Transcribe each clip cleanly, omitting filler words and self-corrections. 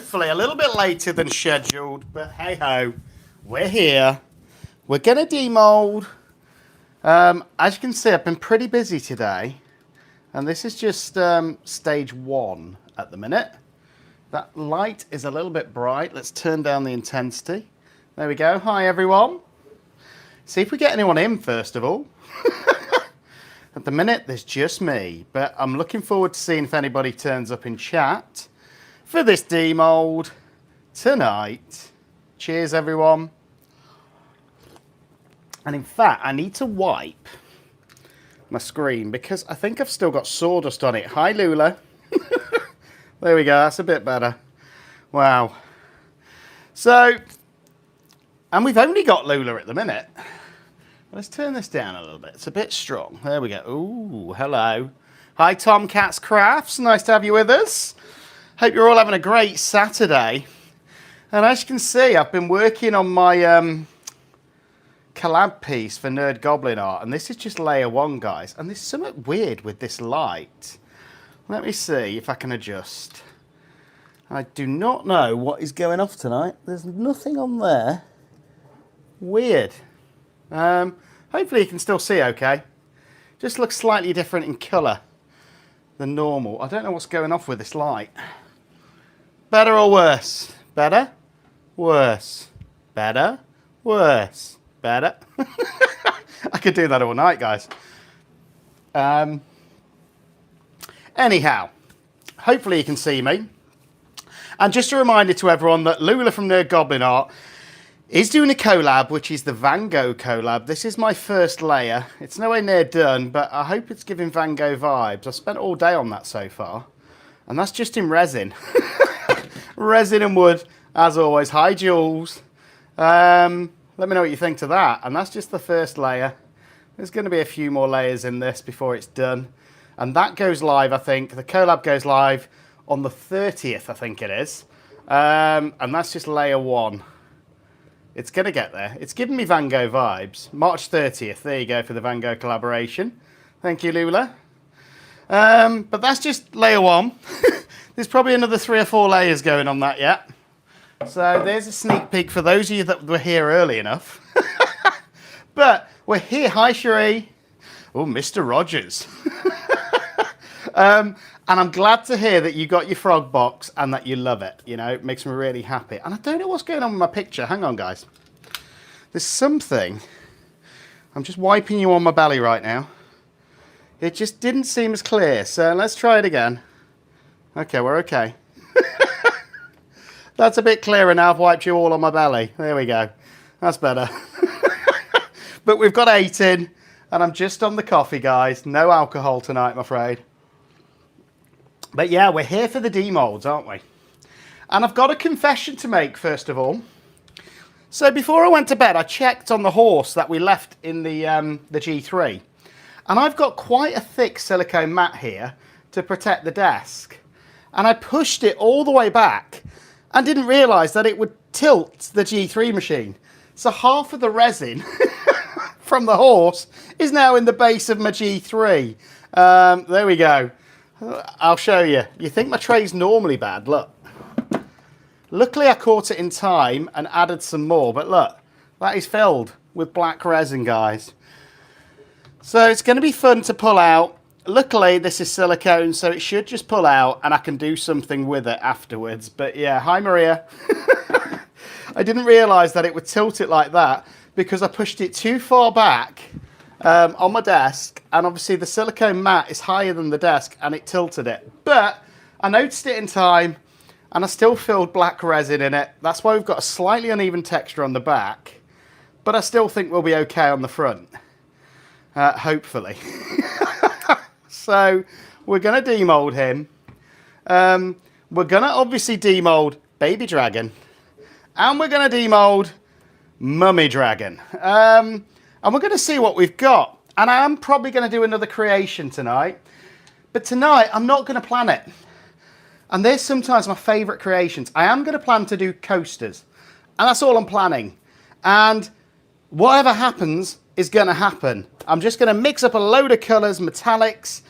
hopefully a little bit later than scheduled, but hey ho, we're here. We're going to demould. As you can see, I've been pretty busy today, and this is just stage 1 at the minute. That light is a little bit bright. Let's turn down the intensity. There we go. Hi, everyone. See if we get anyone in, first of all. At the minute, there's just me, but I'm looking forward to seeing if anybody turns up in chat for this demould tonight. Cheers, everyone. And in fact, I need to wipe my screen because I think I've still got sawdust on it. Hi, Lula. There we go. That's a bit better. Wow. So, and we've only got Lula at the minute. Let's turn this down a little bit. It's a bit strong. There we go. Ooh, hello. Hi, Tomcats Crafts. Nice to have you with us. Hope you're all having a great Saturday. And as you can see, I've been working on my collab piece for Nerd Goblin Art. And this is just layer 1, guys. And there's something weird with this light. Let me see if I can adjust. I do not know what is going off tonight. There's nothing on there. Weird. Hopefully you can still see okay. Just looks slightly different in colour than normal. I don't know what's going off with this light. Better or worse? Better? Worse? Better? Worse? Better? I could do that all night, guys. Anyhow, hopefully you can see me. And just a reminder to everyone that Lula from Nerd Goblin Art is doing a collab, which is the Van Gogh collab. This is my first layer. It's nowhere near done, but I hope it's giving Van Gogh vibes. I've spent all day on that so far. And that's just in resin. Resin and wood, as always. Hi, Jules. Let me know what you think to that. And that's just the first layer. There's going to be a few more layers in this before it's done. And that goes live, I think. The collab goes live on the 30th, I think it is. And that's just layer 1. It's going to get there. It's giving me Van Gogh vibes. March 30th. There you go for the Van Gogh collaboration. Thank you, Lula. But that's just layer 1. There's probably another 3 or 4 layers going on that yet. So there's a sneak peek for those of you that were here early enough. But we're here. Hi, Cherie. Oh, Mr. Rogers. And I'm glad to hear that you got your frog box and that you love it. You know, it makes me really happy. And I don't know what's going on with my picture. Hang on, guys. There's something. I'm just wiping you on my belly right now. It just didn't seem as clear. So let's try it again. Okay, we're okay. That's a bit clearer now. I've wiped you all on my belly. There we go. That's better. But we've got 8 in. And I'm just on the coffee, guys. No alcohol tonight, I'm afraid. But yeah, we're here for the demoulds, aren't we? And I've got a confession to make, first of all. So before I went to bed, I checked on the horse that we left in the G3. And I've got quite a thick silicone mat here to protect the desk. And I pushed it all the way back and didn't realise that it would tilt the G3 machine. So half of the resin from the horse is now in the base of my G3. There we go. I'll show you. You think my tray's normally bad? Look. Luckily I caught it in time and added some more, but look, that is filled with black resin, guys. So it's going to be fun to pull out. Luckily this is silicone, so it should just pull out and I can do something with it afterwards. But yeah, hi Maria. I didn't realise that it would tilt it like that because I pushed it too far back on my desk, and obviously the silicone mat is higher than the desk and it tilted it. But I noticed it in time and I still filled black resin in it. That's why we've got a slightly uneven texture on the back, but I still think we'll be okay on the front. Hopefully. So we're going to demould him. We're going to obviously demould Baby Dragon, and we're going to demould Mummy Dragon. And we're going to see what we've got. And I am probably going to do another creation tonight. But tonight, I'm not going to plan it. And there's sometimes my favourite creations. I am going to plan to do coasters. And that's all I'm planning. And whatever happens is going to happen. I'm just going to mix up a load of colours, metallics,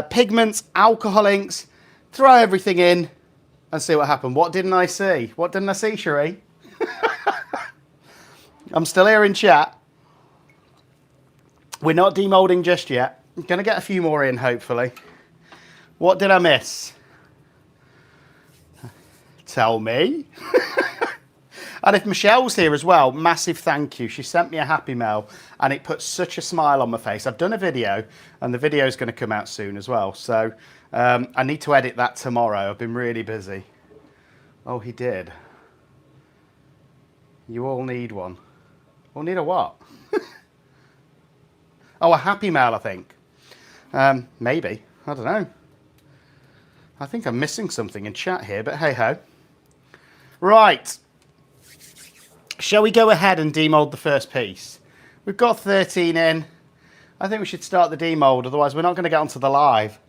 pigments, alcohol inks, throw everything in, and see what happened. What didn't I see? What didn't I see, Cherie? I'm still here in chat. We're not demoulding just yet. I'm going to get a few more in, hopefully. What did I miss? Tell me. And if Michelle's here as well, massive thank you. She sent me a happy mail and it put such a smile on my face. I've done a video and the video is going to come out soon as well. So I need to edit that tomorrow. I've been really busy. Oh, he did. You all need one. All need a what? Oh, a happy mail, I think. Maybe. I don't know. I think I'm missing something in chat here, but hey ho. Right. Shall we go ahead and demould the first piece? We've got 13 in. I think we should start the demould, otherwise we're not going to get onto the live.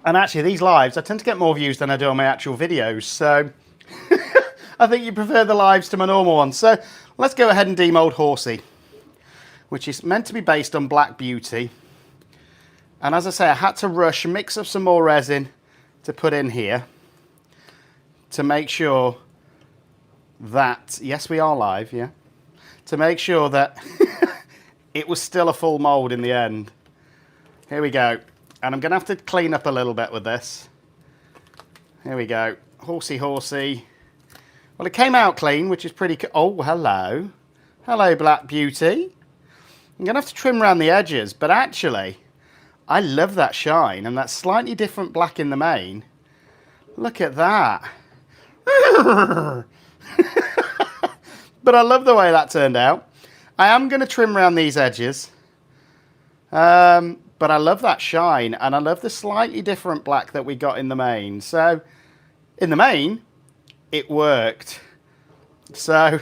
And actually, these lives, I tend to get more views than I do on my actual videos, so I think you prefer the lives to my normal ones. So let's go ahead and demould Horsey, which is meant to be based on Black Beauty. And as I say, I had to rush, mix up some more resin to put in here to make sure that, yes, we are live, yeah, to make sure that it was still a full mould in the end. Here we go. And I'm going to have to clean up a little bit with this. Here we go. Horsey, horsey. Well, it came out clean, which is pretty oh, hello. Hello, Black Beauty. I'm going to have to trim around the edges, but actually, I love that shine and that slightly different black in the main. Look at that. But I love the way that turned out. I am going to trim around these edges. But I love that shine and I love the slightly different black that we got in the main. So, in the main, it worked. So,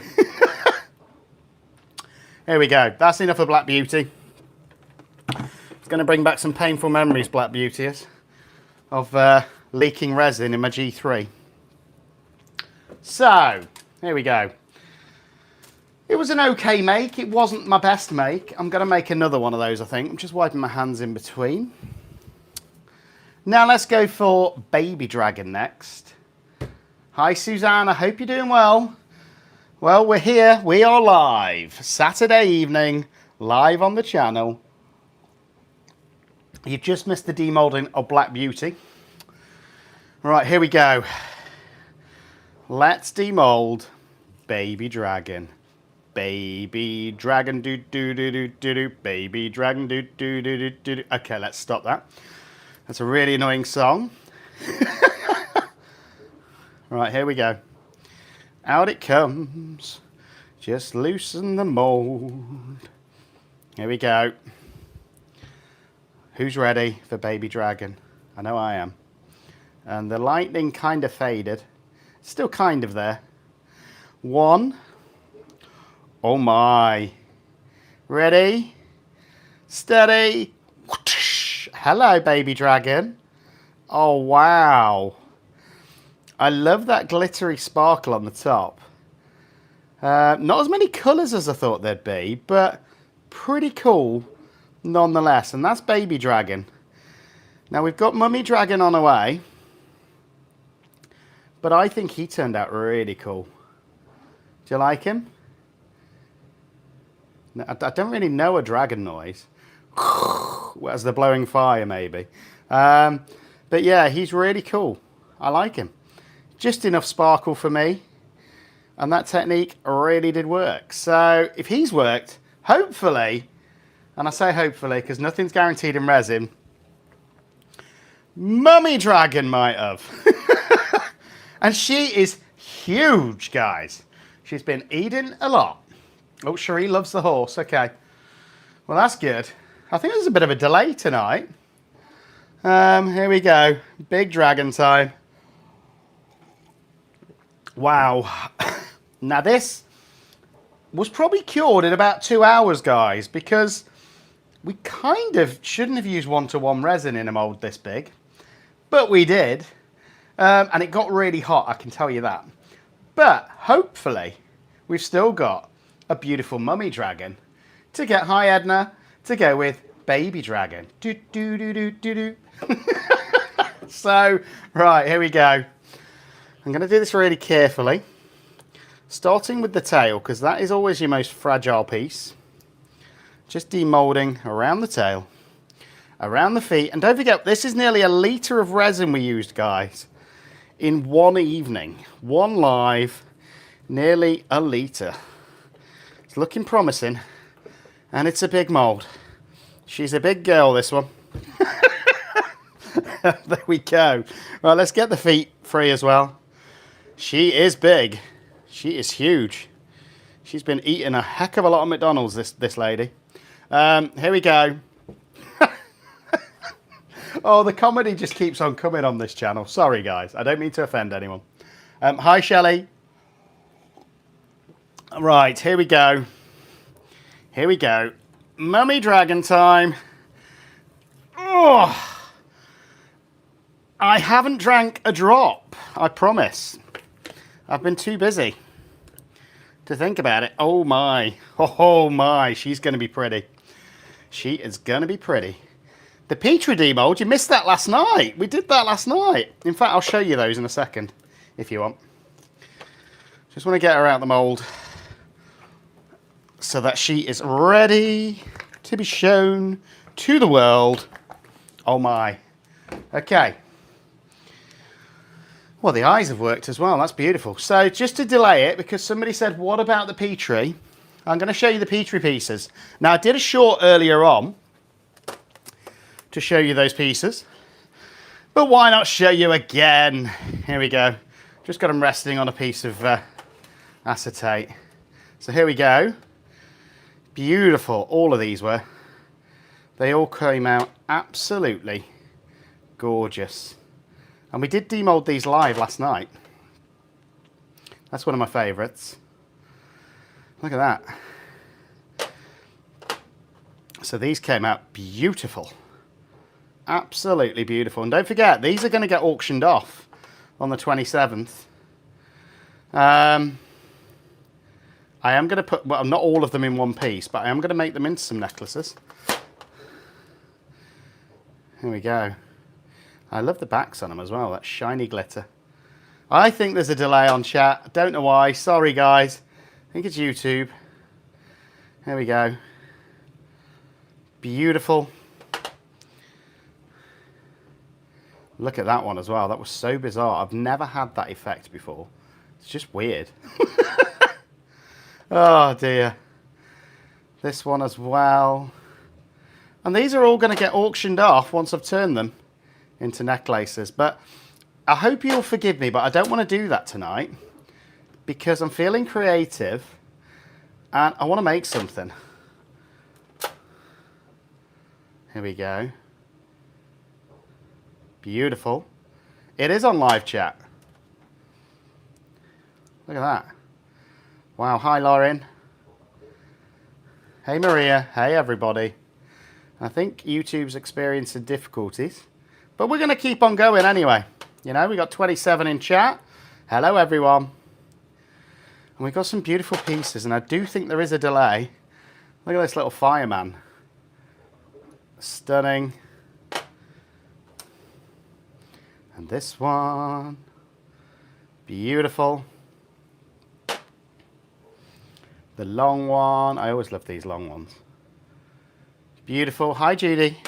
here we go. That's enough of Black Beauty. It's going to bring back some painful memories, Black Beauty is, of leaking resin in my G3. So, here we go. It was an okay make. It wasn't my best make. I'm going to make another one of those, I think. I'm just wiping my hands in between. Now let's go for Baby Dragon next. Hi, Suzanne. I hope you're doing well. Well, we're here. We are live. Saturday evening, live on the channel. You've just missed the demoulding of Black Beauty. Right, here we go. Let's demould Baby Dragon. Baby Dragon, do do do do do do. Baby Dragon, do do do do do do. Okay, let's stop that. That's a really annoying song. Right, here we go. Out it comes. Just loosen the mould. Here we go. Who's ready for Baby Dragon? I know I am. And the lightning kind of faded. Still kind of there. One. Oh my. Ready? Steady. Hello, Baby Dragon. Oh, wow. I love that glittery sparkle on the top. Not as many colours as I thought there'd be, but pretty cool nonetheless. And that's Baby Dragon. Now, we've got Mummy Dragon on the way. But I think he turned out really cool. Do you like him? I don't really know a dragon noise. As they're blowing fire, maybe. But yeah, he's really cool. I like him. Just enough sparkle for me. And that technique really did work. So if he's worked, hopefully, and I say hopefully because nothing's guaranteed in resin, Mummy Dragon might have. And she is huge, guys. She's been eating a lot. Oh, Cherie loves the horse. Okay. Well, that's good. I think there's a bit of a delay tonight. Here we go. Big dragon time. Wow. Now, this was probably cured in about 2 hours, guys, because we kind of shouldn't have used 1-to-1 resin in a mould this big, but we did. And it got really hot, I can tell you that. But hopefully, we've still got a beautiful Mummy Dragon to get, hi Edna, to go with Baby Dragon. Do, do, do, do, do, do. So, right, here we go. I'm going to do this really carefully. Starting with the tail, because that is always your most fragile piece. Just demoulding around the tail, around the feet. And don't forget, this is nearly 1 litre of resin we used, guys, in one evening. One live, nearly 1 litre. It's looking promising, and it's a big mould. She's a big girl, this one. There we go. Right, let's get the feet free as well. She is big. She is huge. She's been eating a heck of a lot of McDonald's, this lady. Here we go. Oh, the comedy just keeps on coming on this channel. Sorry, guys. I don't mean to offend anyone. Hi, Shelley. Right, here we go. Here we go. Mummy dragon time. Oh, I haven't drank a drop, I promise. I've been too busy to think about it. Oh my, oh my, she's going to be pretty. She is going to be pretty. The Petri demould, you missed that last night. We did that last night. In fact, I'll show you those in a second, if you want. Just want to get her out of the mould so that she is ready to be shown to the world. Oh my. Okay. Well, the eyes have worked as well. That's beautiful. So just to delay it, because somebody said, what about the Petri? I'm going to show you the Petri pieces. Now, I did a short earlier on to show you those pieces. But why not show you again? Here we go. Just got them resting on a piece of acetate. So here we go. Beautiful. All of these were. They all came out absolutely gorgeous. And we did demould these live last night. That's one of my favourites. Look at that. So these came out beautiful. Absolutely beautiful. And don't forget, these are going to get auctioned off on the 27th. I am going to put, well, not all of them in one piece, but I am going to make them into some necklaces. Here we go. I love the backs on them as well, that shiny glitter. I think there's a delay on chat. I don't know why. Sorry, guys. I think it's YouTube. Here we go. Beautiful. Look at that one as well. That was so bizarre. I've never had that effect before. It's just weird. Oh, dear. This one as well. And these are all going to get auctioned off once I've turned them into necklaces. But I hope you'll forgive me, but I don't want to do that tonight because I'm feeling creative and I want to make something. Here we go. Beautiful. It is on live chat. Look at that. Wow. Hi, Lauren. Hey, Maria. Hey, everybody. I think YouTube's experiencing difficulties, but we're going to keep on going anyway. You know, we got 27 in chat. Hello, everyone. And we've got some beautiful pieces, and I do think there is a delay. Look at this little fireman. Stunning. And this one. Beautiful. The long one. I always love these long ones. Beautiful. Hi, Judy.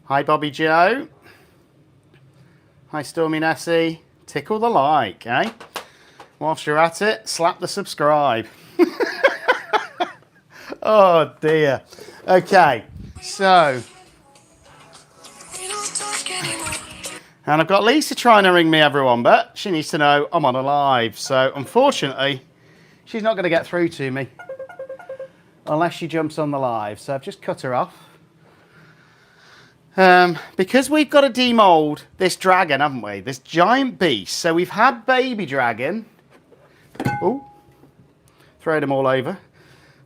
Hi, Bobby Joe. Hi, Stormy Nessie. Tickle the like, eh? Whilst you're at it, slap the subscribe. Oh, dear. Okay, so. And I've got Lisa trying to ring me, everyone, but she needs to know I'm on a live. So, unfortunately, she's not going to get through to me unless she jumps on the live. So, I've just cut her off. Because we've got to demould this dragon, haven't we? This giant beast. So, we've had baby dragon. Oh, throw them all over.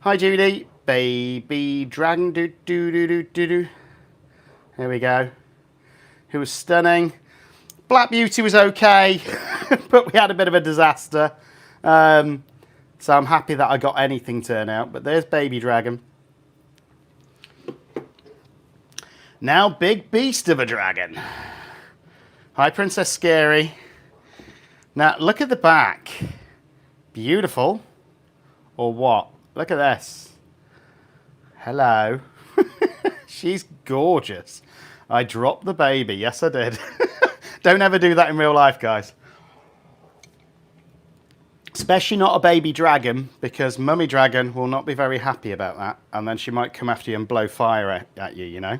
Hi, Judy. Baby dragon. Do, do, do, do, do, do. Here we go. Who was stunning. Black Beauty was okay, but we had a bit of a disaster. So I'm happy that I got anything turn out. But there's Baby Dragon. Now, big beast of a dragon. Hi, Princess Scary. Now, look at the back. Beautiful. Or what? Look at this. Hello. She's gorgeous. I dropped the baby. Yes, I did. Don't ever do that in real life, guys. Especially not a baby dragon, because Mummy Dragon will not be very happy about that. And then she might come after you and blow fire at you, you know.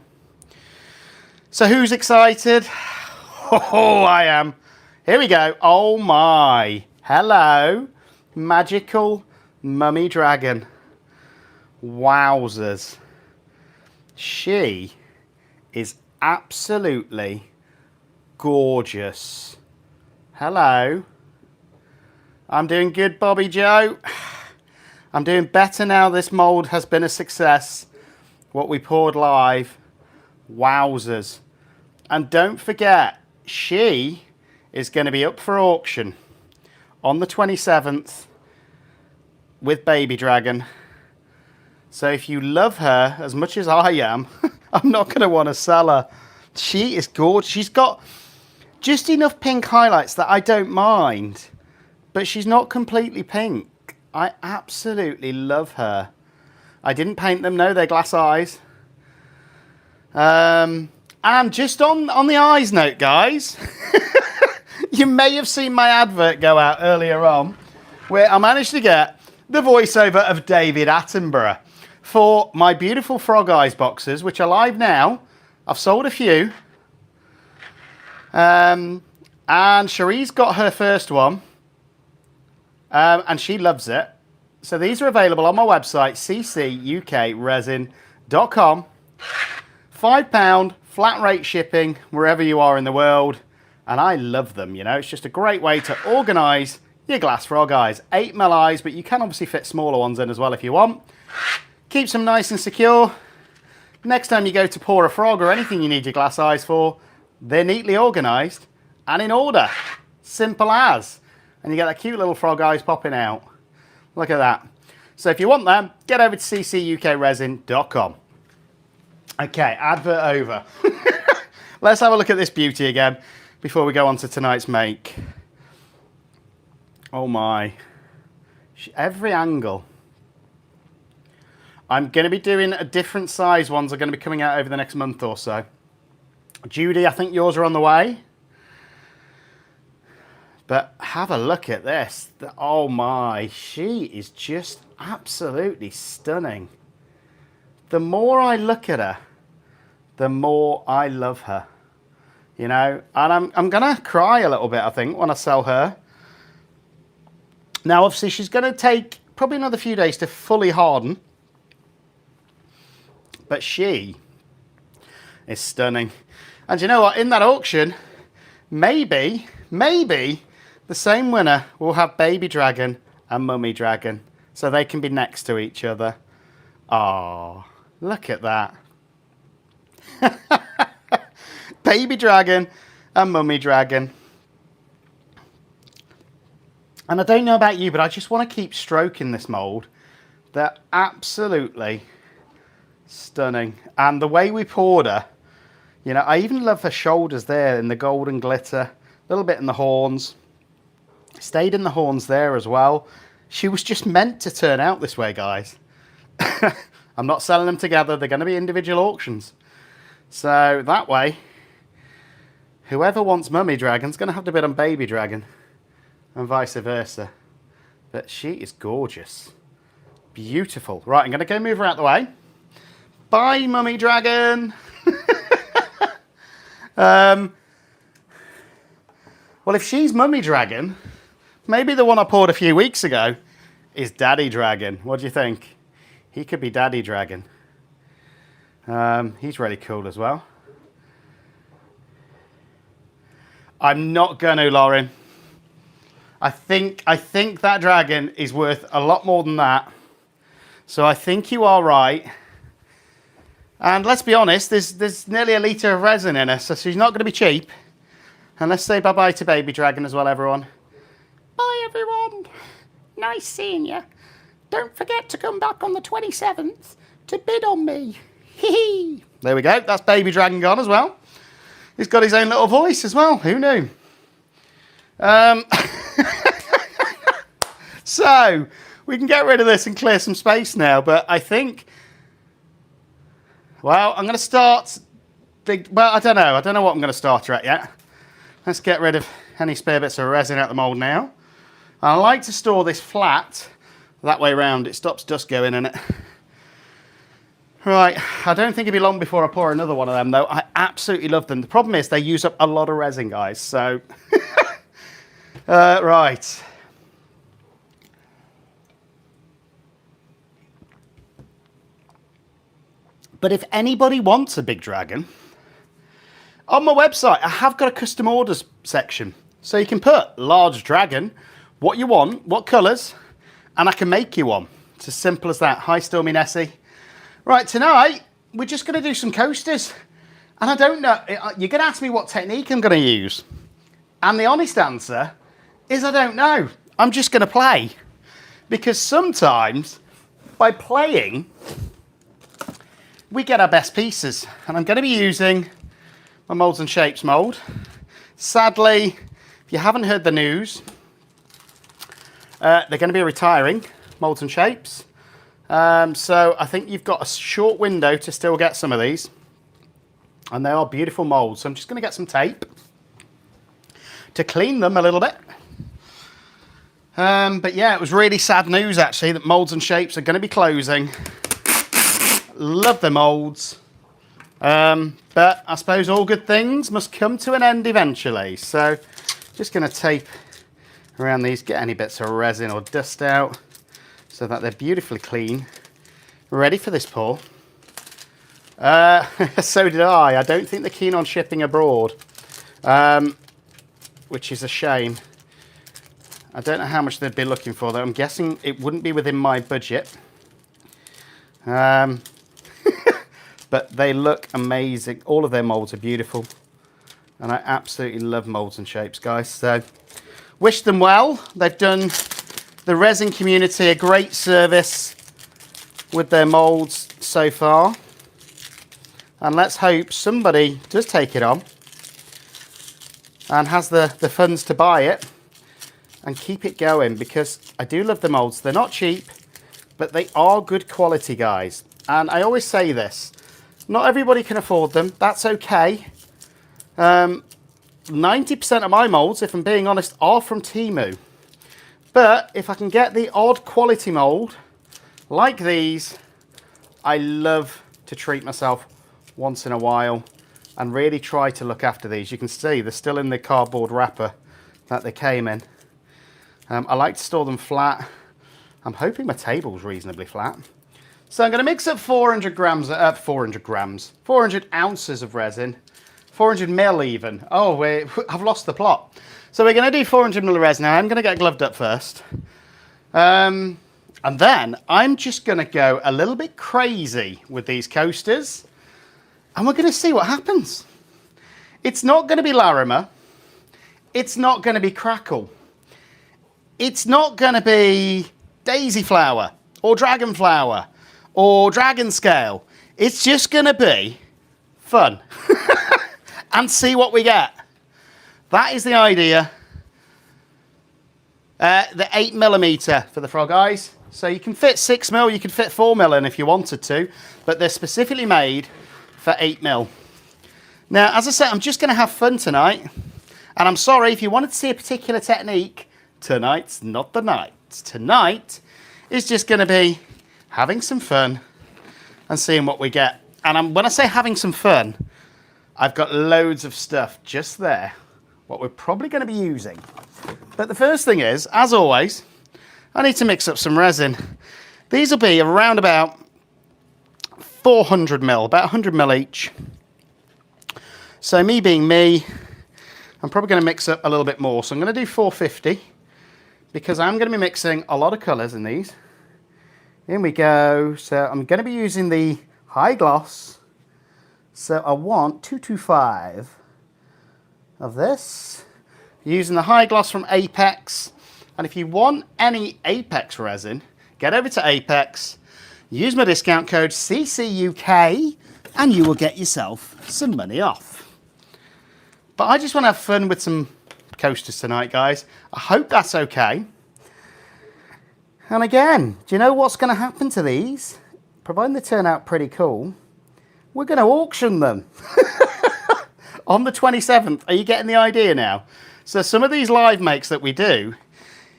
So who's excited? Oh, I am. Here we go. Oh my. Hello. Magical Mummy Dragon. Wowzers. She is absolutely gorgeous. Hello. I'm doing good, Bobby Joe. I'm doing better now this mould has been a success. What we poured live. Wowzers. And don't forget, she is going to be up for auction on the 27th with Baby Dragon. So if you love her as much as I am, I'm not going to want to sell her. She is gorgeous. She's got just enough pink highlights that I don't mind. But she's not completely pink. I absolutely love her. I didn't paint them. No, they're glass eyes. And just on the eyes note, guys. You may have seen my advert go out earlier on, where I managed to get the voiceover of David Attenborough for my beautiful Frog Eyes boxes, which are live now. I've sold a few. And Cherie's got her first one. And she loves it. So these are available on my website, CCUKResin.com. £5 flat rate shipping wherever you are in the world. And I love them, you know. It's just a great way to organise your glass frog eyes. 8mm eyes, but you can obviously fit smaller ones in as well if you want. Keeps them nice and secure. Next time you go to pour a frog or anything you need your glass eyes for, they're neatly organised and in order. Simple as. And you get that cute little frog eyes popping out. Look at that. So if you want them, get over to CCUKResin.com. Okay, advert over. Let's have a look at this beauty again before we go on to tonight's make. Oh my. Every angle. I'm going to be doing a different size ones are going to be coming out over the next month or so. Judy, I think yours are on the way. But have a look at this. Oh my, she is just absolutely stunning. The more I look at her, the more I love her. You know, and I'm going to cry a little bit, I think, when I sell her. Now, obviously, she's going to take probably another few days to fully harden. But she is stunning. And you know what? In that auction, maybe the same winner will have Baby Dragon and Mummy Dragon. So they can be next to each other. Oh, look at that. Baby Dragon and Mummy Dragon. And I don't know about you, but I just want to keep stroking this mould. They're absolutely stunning. And the way we poured her, you know, I even love her shoulders there in the golden glitter. A little bit in the horns. Stayed in the horns there as well. She was just meant to turn out this way, guys. I'm not selling them together. They're going to be individual auctions. So that way, whoever wants Mummy Dragon's going to have to bid on Baby Dragon. And vice versa. But she is gorgeous. Beautiful. Right, I'm going to go move her out the way. Bye, Mummy Dragon. Well, if she's Mummy Dragon, maybe the one I poured a few weeks ago is Daddy Dragon. What do you think? He could be Daddy Dragon. He's really cool as well. I'm not going to, Lauren. I think that dragon is worth a lot more than that. So I think you are right. And let's be honest, there's nearly a litre of resin in her, so she's not going to be cheap. And let's say bye-bye to Baby Dragon as well, everyone. Bye, everyone. Nice seeing you. Don't forget to come back on the 27th to bid on me. Hee hee. There we go. That's Baby Dragon gone as well. He's got his own little voice as well. Who knew? So we can get rid of this and clear some space now. But I think, well, I'm going to start big. Well, I don't know. I don't know what I'm going to start her at yet. Let's get rid of any spare bits of resin out the mould now. I like to store this flat that way round. It stops dust going in it. Right, I don't think it'll be long before I pour another one of them though. I absolutely love them. The problem is they use up a lot of resin, guys, so. Right. But if anybody wants a big dragon, on my website I have got a custom orders section. So you can put large dragon, what you want, what colours, and I can make you one. It's as simple as that. Hi Stormy Nessie. Right, tonight, we're just going to do some coasters. And I don't know, you're going to ask me what technique I'm going to use. And the honest answer is I don't know. I'm just going to play. Because sometimes, by playing, we get our best pieces. And I'm going to be using my Moulds and Shapes mould. Sadly, if you haven't heard the news, they're going to be retiring Moulds and Shapes. So I think you've got a short window to still get some of these. And they are beautiful moulds. So I'm just going to get some tape to clean them a little bit. But yeah, it was really sad news actually that Moulds and Shapes are going to be closing. Love the moulds. But I suppose all good things must come to an end eventually. So just going to tape around these, get any bits of resin or dust out, so that they're beautifully clean, ready for this pour. So did I. I don't think they're keen on shipping abroad, which is a shame. I don't know how much they'd be looking for though. I'm guessing it wouldn't be within my budget. But they look amazing. All of their moulds are beautiful. And I absolutely love Moulds and Shapes, guys. So wish them well. They've done the resin community a great service with their moulds so far. And let's hope somebody does take it on and has the funds to buy it and keep it going, because I do love the moulds. They're not cheap, but they are good quality, guys. And I always say this, not everybody can afford them. That's okay. 90% of my moulds, if I'm being honest, are from Temu. But if I can get the odd quality mould like these, I love to treat myself once in a while and really try to look after these. You can see they're still in the cardboard wrapper that they came in. I like to store them flat. I'm hoping my table's reasonably flat. So I'm going to mix up 400 ounces of resin, 400 mil even. Oh, wait, I've lost the plot. So we're going to do 400 ml resin. Now I'm going to get gloved up first. And then I'm just going to go a little bit crazy with these coasters. And we're going to see what happens. It's not going to be Larimer. It's not going to be Crackle. It's not going to be Daisy Flower or Dragon Flower or Dragon Scale. It's just going to be fun. And see what we get. That is the idea. The 8mm for the frog eyes. So you can fit 6mm, you can fit 4mm in if you wanted to, but they're specifically made for 8mm. Now, as I said, I'm just going to have fun tonight. And I'm sorry, if you wanted to see a particular technique, tonight's not the night. Tonight is just going to be having some fun and seeing what we get. And when I say having some fun, I've got loads of stuff just there, what we're probably going to be using. But the first thing is, as always, I need to mix up some resin. These will be around about 400ml, about 100ml each. So me being me, I'm probably going to mix up a little bit more. So I'm going to do 450 because I'm going to be mixing a lot of colours in these. In we go. So I'm going to be using the high gloss. So I want 225 of this. Using the high gloss from Apex. And if you want any Apex resin, get over to Apex. Use my discount code CCUK and you will get yourself some money off. But I just want to have fun with some coasters tonight, guys. I hope that's okay. And again, do you know what's going to happen to these? Providing they turn out pretty cool, we're going to auction them on the 27th. Are you getting the idea now? So some of these live makes that we do,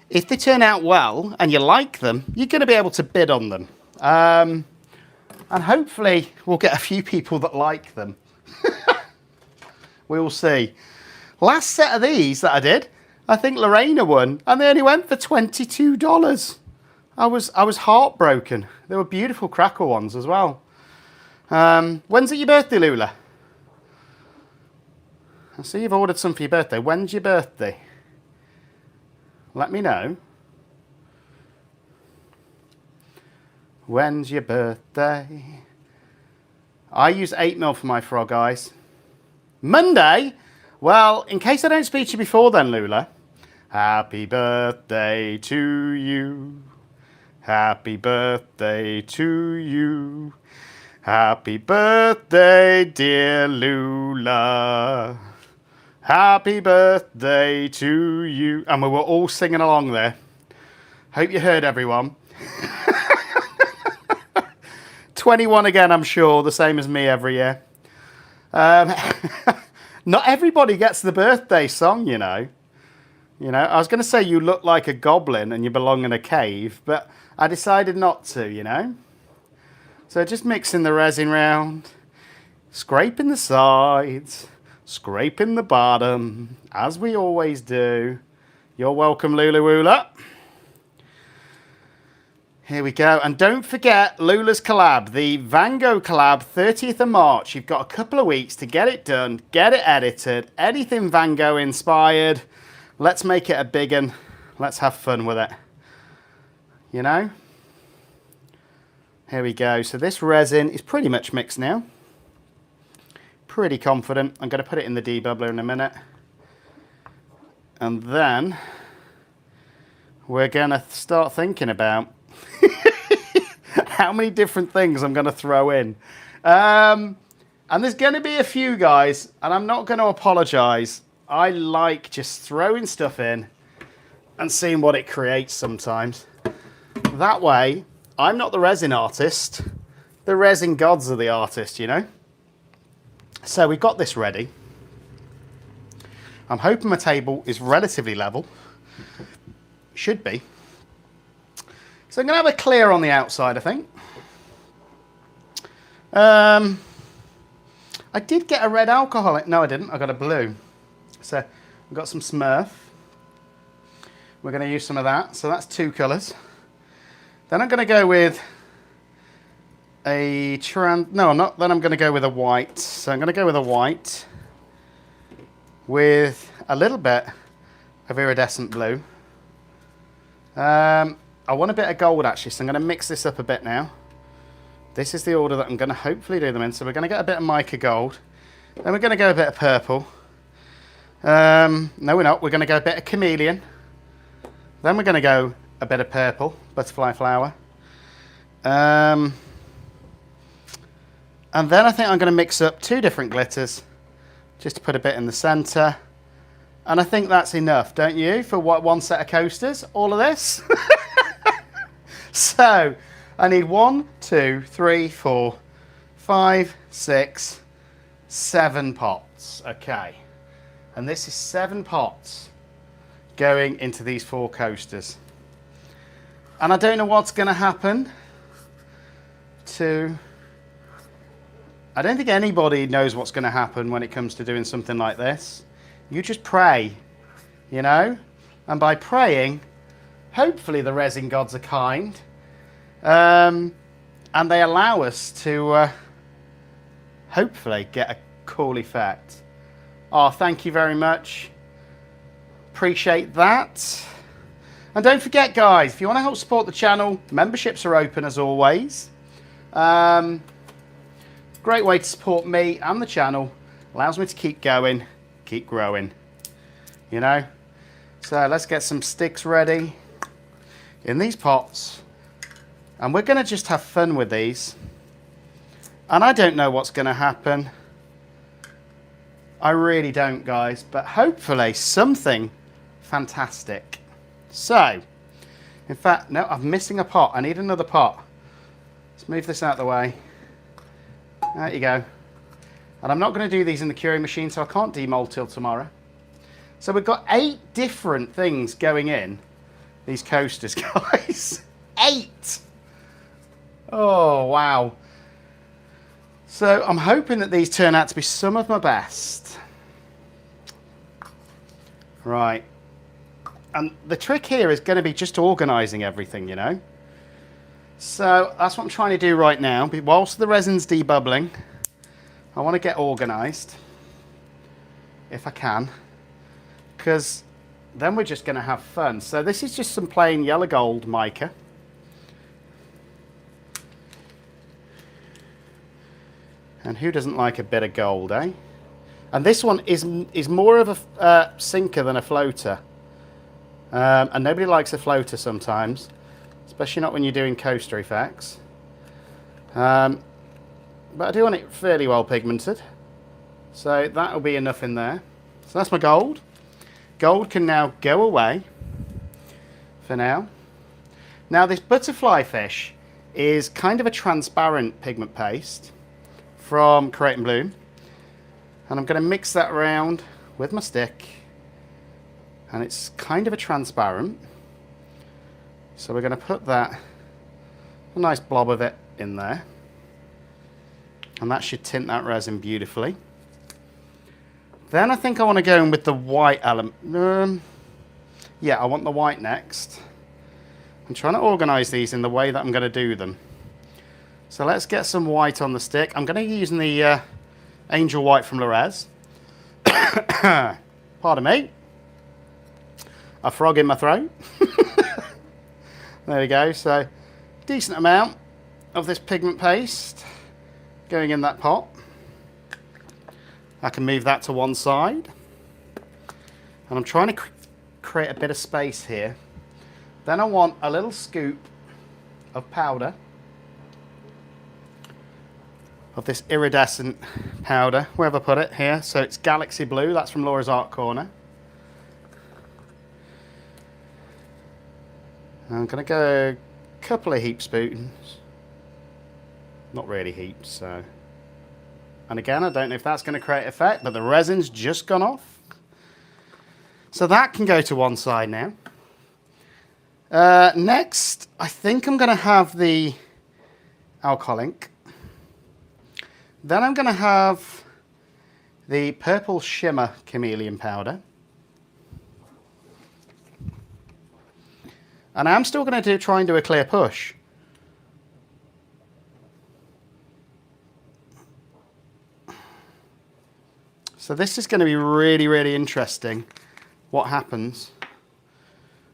if they turn out well and you like them, you're going to be able to bid on them. And hopefully we'll get a few people that like them. We'll see. Last set of these that I did, I think Lorena won, and they only went for $22. I was heartbroken. They were beautiful crackle ones as well. When's it your birthday, Lula? I see you've ordered some for your birthday. When's your birthday? Let me know. When's your birthday? I use 8mm for my frog eyes. Monday? Well, in case I don't speak to you before then, Lula. Happy birthday to you. Happy birthday to you. Happy birthday, dear Lula. Happy birthday to you. And we were all singing along there. Hope you heard, everyone. 21 again, I'm sure, the same as me every year. Not everybody gets the birthday song, you know. I was going to say you look like a goblin and you belong in a cave, but I decided not to, you know. So just mixing the resin round, scraping the sides, scraping the bottom, as we always do. You're welcome, Lula Woola. Here we go. And don't forget Lula's collab, the Van Gogh collab, 30th of March. You've got a couple of weeks to get it done, get it edited, anything Van Gogh inspired. Let's make it a big one. Let's have fun with it. You know? Here we go. So this resin is pretty much mixed now. Pretty confident. I'm going to put it in the debubbler in a minute. And then we're going to start thinking about how many different things I'm going to throw in. And there's going to be a few, guys, and I'm not going to apologize. I like just throwing stuff in and seeing what it creates sometimes. That way, I'm not the resin artist. The resin gods are the artist, you know. So we've got this ready. I'm hoping my table is relatively level. Should be. So I'm going to have a clear on the outside, I think. I did get a red alcohol. No, I didn't. I got a blue. So I've got some Smurf. We're going to use some of that. So that's two colours. Then I'm going to go with a no, I'm not. Then I'm going to go with a white. So I'm going to go with a white with a little bit of iridescent blue. I want a bit of gold actually, so I'm going to mix this up a bit now. This is the order that I'm going to hopefully do them in. So we're going to get a bit of mica gold. Then we're going to go a bit of purple. No, we're not. We're going to go a bit of chameleon. Then we're going to go a bit of purple, butterfly flower. And then I think I'm going to mix up two different glitters, just to put a bit in the centre. And I think that's enough, don't you, for one set of coasters? All of this? So I need 1, 2, 3, 4, 5, 6, 7 pots. Okay. And this is 7 pots going into these 4 coasters. And I don't know what's going to happen to... I don't think anybody knows what's going to happen when it comes to doing something like this. You just pray, you know? And by praying, hopefully the resin gods are kind. And they allow us to hopefully get a cool effect. Oh, thank you very much. Appreciate that. And don't forget, guys, if you want to help support the channel, memberships are open as always. Great way to support me and the channel. Allows me to keep going, keep growing. You know? So let's get some sticks ready in these pots. And we're going to just have fun with these. And I don't know what's going to happen. I really don't, guys. But hopefully something fantastic. So, in fact, no, I'm missing a pot. I need another pot. Let's move this out of the way. There you go. And I'm not going to do these in the curing machine, so I can't demold till tomorrow. So we've got 8 different things going in these coasters, guys. 8! Oh, wow. So I'm hoping that these turn out to be some of my best. Right. And the trick here is going to be just organising everything, you know. So that's what I'm trying to do right now. Whilst the resin's debubbling, I want to get organised, if I can, because then we're just going to have fun. So this is just some plain yellow gold mica. And who doesn't like a bit of gold, eh? And this one is more of a sinker than a floater. And nobody likes a floater sometimes, especially not when you're doing coaster effects. But I do want it fairly well pigmented. So that'll be enough in there. So that's my gold. Gold can now go away for now. Now this butterfly fish is kind of a transparent pigment paste from Create and Bloom. And I'm going to mix that around with my stick. And it's kind of a transparent. So we're going to put that, a nice blob of it in there. And that should tint that resin beautifully. Then I think I want to go in with the white element. Yeah, I want the white next. I'm trying to organise these in the way that I'm going to do them. So let's get some white on the stick. I'm going to be using the Angel White from Lorez. Pardon me. A frog in my throat. There we go. So decent amount of this pigment paste going in that pot. I can move that to one side. And I'm trying to create a bit of space here. Then I want a little scoop of powder, of this iridescent powder. Where have I put it? Here. So it's Galaxy Blue. That's from Laura's Art Corner. I'm going to go a couple of heap spoons. Not really heaps, so. And again, I don't know if that's going to create effect, but the resin's just gone off. So that can go to one side now. Next, I think I'm going to have the alcohol ink. Then I'm going to have the purple shimmer chameleon powder. And I'm still going to try and do a clear push. So this is going to be really, really interesting what happens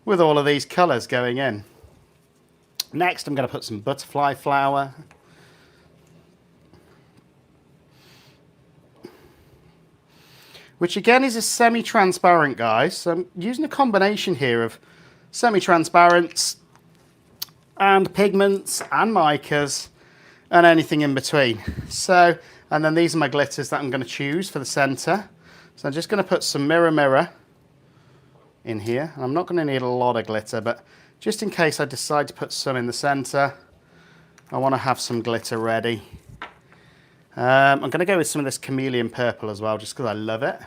with all of these colours going in. Next, I'm going to put some butterfly flower. Which again is a semi-transparent, guys. So I'm using a combination here of semi-transparents and pigments and micas and anything in between. So, and then these are my glitters that I'm going to choose for the centre. So I'm just going to put some mirror in here. And I'm not going to need a lot of glitter, but just in case I decide to put some in the centre, I want to have some glitter ready. I'm going to go with some of this chameleon purple as well, just because I love it.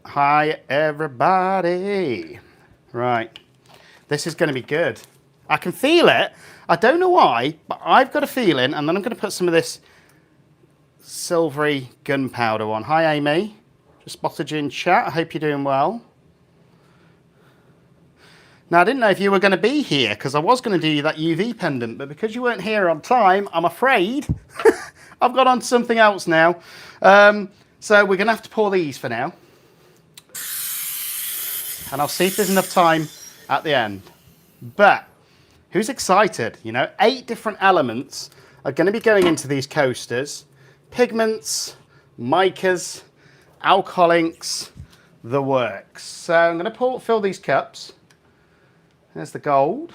Hi everybody. Right, this is going to be good. I can feel it. I don't know why, but I've got a feeling, and then I'm going to put some of this silvery gunpowder on. Hi Amy, just spotted you in chat. I hope you're doing well. Now I didn't know if you were going to be here, because I was going to do that UV pendant, but because you weren't here on time, I'm afraid I've got on to something else now. So we're going to have to pour these for now. And I'll see if there's enough time at the end. But who's excited? You know, 8 different elements are going to be going into these coasters. Pigments, micas, alcohol inks, the works. So I'm going to fill these cups. There's the gold.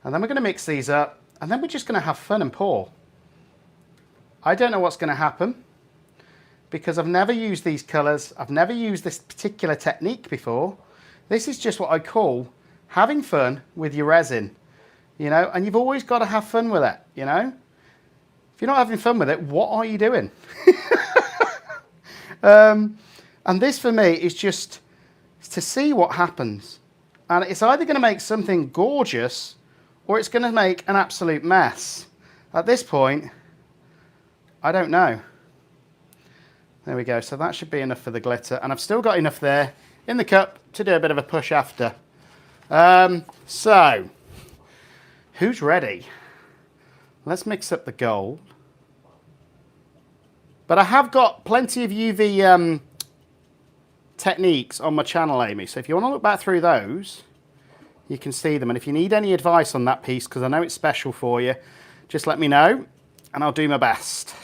And then we're going to mix these up, and then we're just going to have fun and pour. I don't know what's going to happen because I've never used these colours. I've never used this particular technique before. This is just what I call having fun with your resin, you know, and you've always got to have fun with it, you know. If you're not having fun with it, what are you doing? And this for me is just to see what happens. And it's either going to make something gorgeous or it's going to make an absolute mess. At this point, I don't know. There we go. So that should be enough for the glitter. And I've still got enough there in the cup to do a bit of a push after. So, who's ready? Let's mix up the gold. But I have got plenty of UV techniques on my channel, Amy. So if you want to look back through those, you can see them. And if you need any advice on that piece, because I know it's special for you, just let me know and I'll do my best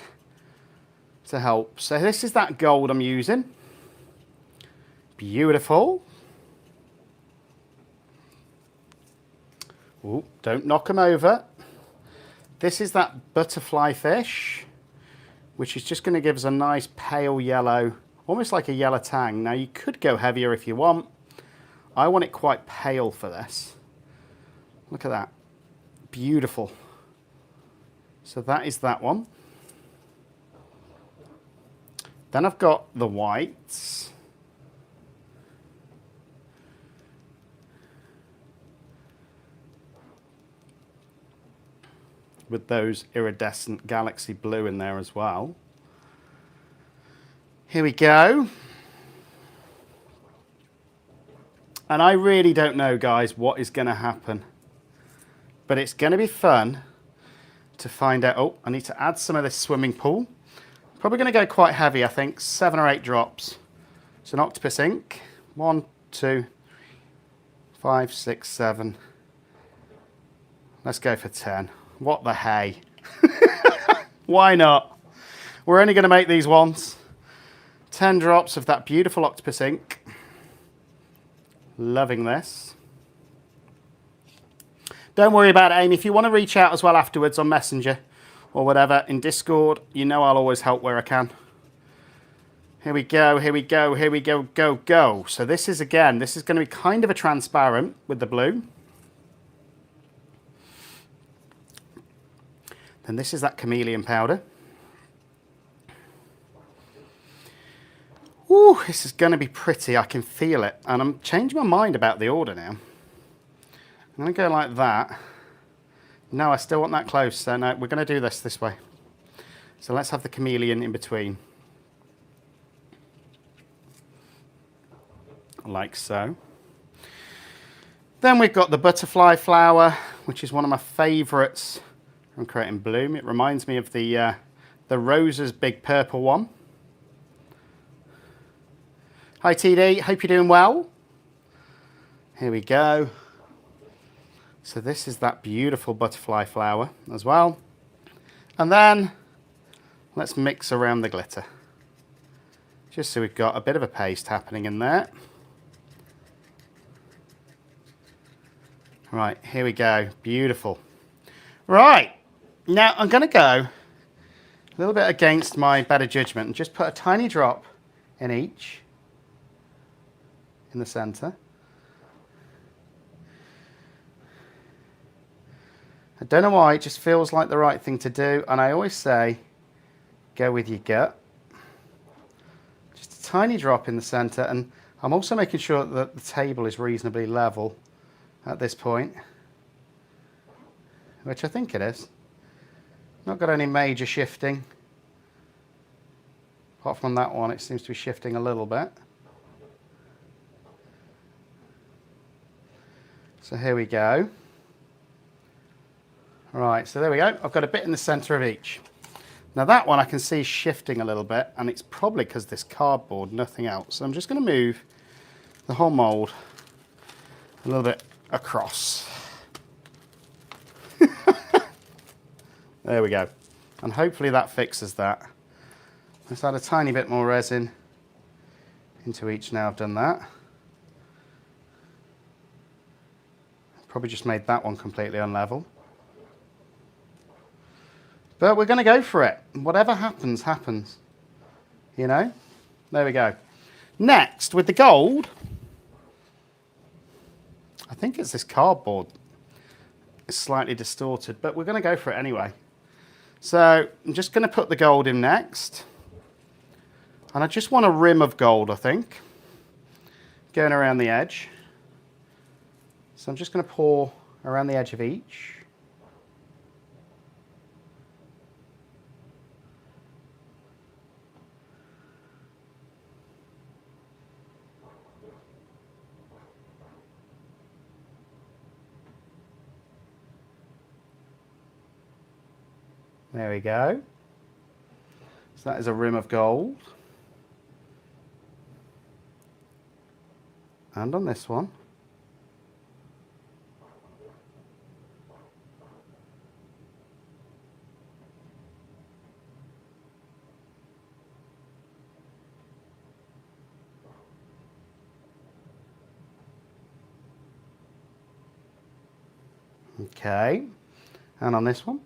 to help. So this is that gold I'm using. Beautiful. Ooh, don't knock them over. This is that butterfly fish, which is just going to give us a nice pale yellow, almost like a yellow tang. Now you could go heavier if you want. I want it quite pale for this. Look at that. Beautiful. So that is that one. Then I've got the whites. With those iridescent galaxy blue in there as well. Here we go. And I really don't know, guys, what is going to happen. But it's going to be fun to find out. Oh, I need to add some of this swimming pool. Probably going to go quite heavy, I think. 7 or 8 drops. It's an octopus ink. 1, 2, 5, 6, 7. Let's go for 10. What the hey? Why not? We're only going to make these once. 10 drops of that beautiful octopus ink. Loving this. Don't worry about it, Amy. If you want to reach out as well afterwards on Messenger or whatever in Discord, you know I'll always help where I can. Here we go, here we go, here we go, go, go. So this is, again, this is going to be kind of a transparent with the blue. Then this is that chameleon powder. Ooh, this is going to be pretty. I can feel it. And I'm changing my mind about the order now. I'm going to go like that. No, I still want that close. So no, we're going to do this way. So let's have the chameleon in between. Like so. Then we've got the butterfly flower, which is one of my favourites from Creating Bloom. It reminds me of the Rose's big purple one. Hi TD, hope you're doing well. Here we go. So this is that beautiful butterfly flower as well. And then let's mix around the glitter. Just so we've got a bit of a paste happening in there. Right, here we go, beautiful. Right, now I'm gonna go a little bit against my better judgment and just put a tiny drop in each. In the center. I don't know why, it just feels like the right thing to do, and I always say go with your gut. Just a tiny drop in the center, and I'm also making sure that the table is reasonably level at this point, which I think it is. Not got any major shifting. Apart from that one, it seems to be shifting a little bit. So here we go. Right, so there we go. I've got a bit in the center of each. Now that one I can see shifting a little bit, and it's probably because this cardboard, nothing else. So I'm just going to move the whole mold a little bit across. There we go. And hopefully that fixes that. Let's add a tiny bit more resin into each now I've done that. Probably just made that one completely unlevel. But we're going to go for it. Whatever happens, happens. You know? There we go. Next, with the gold, I think it's this cardboard. It's slightly distorted, but we're going to go for it anyway. So I'm just going to put the gold in next. And I just want a rim of gold, I think, going around the edge. So I'm just going to pour around the edge of each. There we go. So that is a rim of gold. And on this one. Okay. And on this one.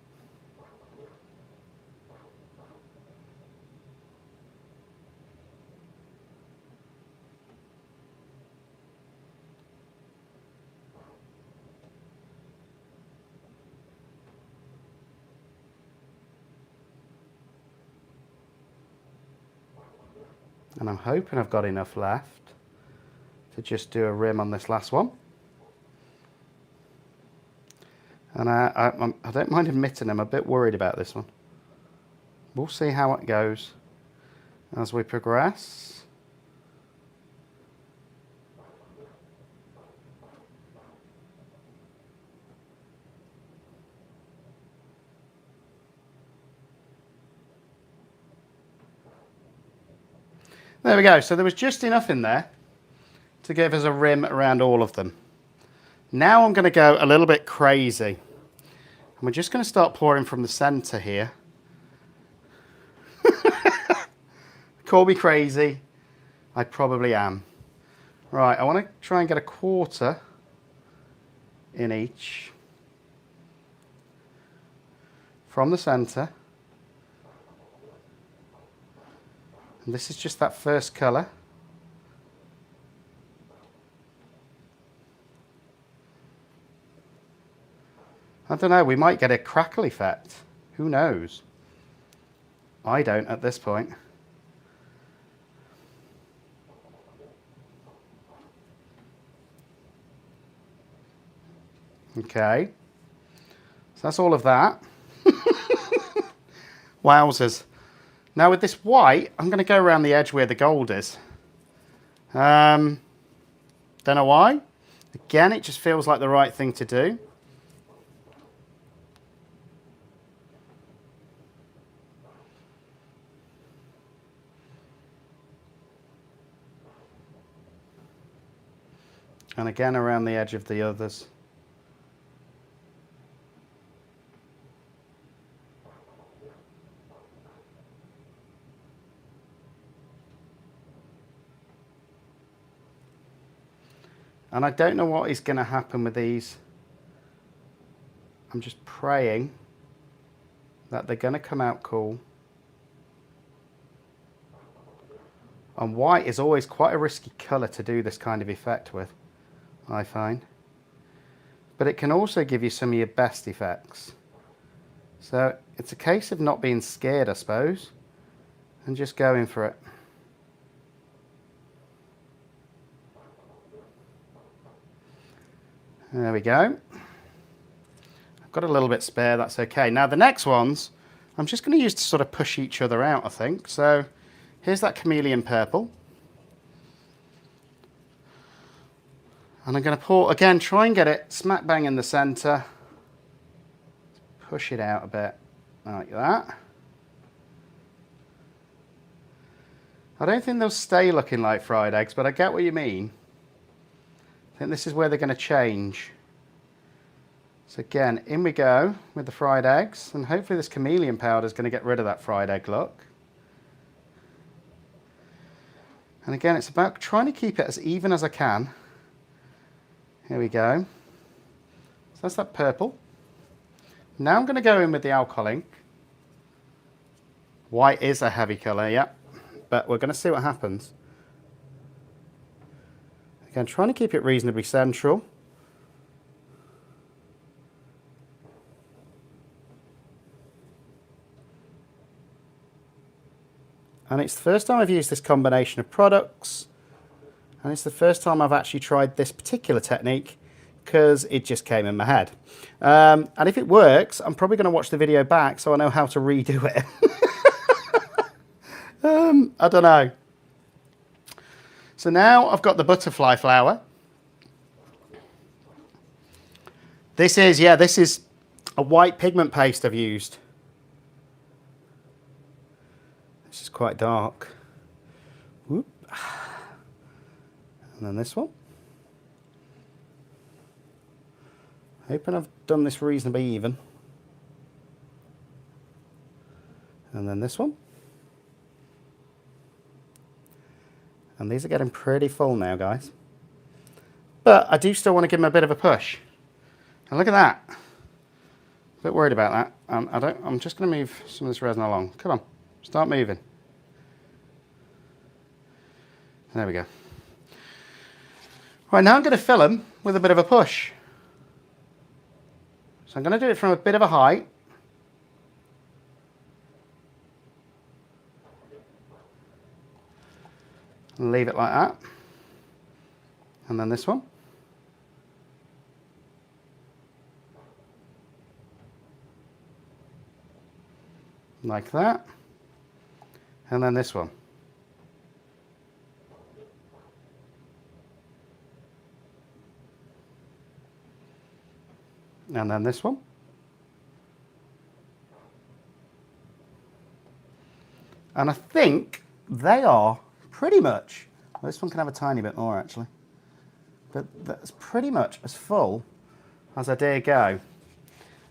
And I'm hoping I've got enough left to just do a rim on this last one. And I don't mind admitting I'm a bit worried about this one. We'll see how it goes as we progress. There we go. So there was just enough in there to give us a rim around all of them. Now I'm going to go a little bit crazy. And we're just going to start pouring from the center here. Call me crazy. I probably am. Right, I want to try and get a quarter in each from the center. And this is just that first colour. I don't know, we might get a crackle effect. Who knows? I don't at this point. Okay. So that's all of that. Wowzers. Now with this white, I'm going to go around the edge where the gold is. Don't know why. Again, it just feels like the right thing to do. And again around the edge of the others. And I don't know what is going to happen with these. I'm just praying that they're going to come out cool. And white is always quite a risky colour to do this kind of effect with, I find. But it can also give you some of your best effects. So it's a case of not being scared, I suppose, and just going for it. There we go. I've got a little bit spare, that's okay. Now the next ones, I'm just going to use to sort of push each other out, I think. So here's that chameleon purple. And I'm going to pour, again, try and get it smack bang in the centre. Push it out a bit, like that. I don't think they'll stay looking like fried eggs, but I get what you mean. I think this is where they're going to change. So again, in we go with the fried eggs, and hopefully this chameleon powder is going to get rid of that fried egg look. And again, it's about trying to keep it as even as I can. Here we go. So that's that purple. Now I'm going to go in with the alcohol ink. White is a heavy colour, yeah, but we're going to see what happens. Again, trying to keep it reasonably central. And it's the first time I've used this combination of products, and it's the first time I've actually tried this particular technique because it just came in my head. And if it works, I'm probably going to watch the video back so I know how to redo it. I don't know. So now I've got the butterfly flower. This is a white pigment paste I've used. This is quite dark. Whoop. And then this one. Hoping I've done this reasonably even. And then this one. And these are getting pretty full now, guys. But I do still want to give them a bit of a push. And look at that. A bit worried about that. I'm just going to move some of this resin along. Come on, start moving. There we go. Right, now I'm going to fill them with a bit of a push. So I'm going to do it from a bit of a height. And leave it like that. And then this one. Like that. And then this one. And then this one. And I think they are pretty much, well, this one can have a tiny bit more actually, but that's pretty much as full as I dare go.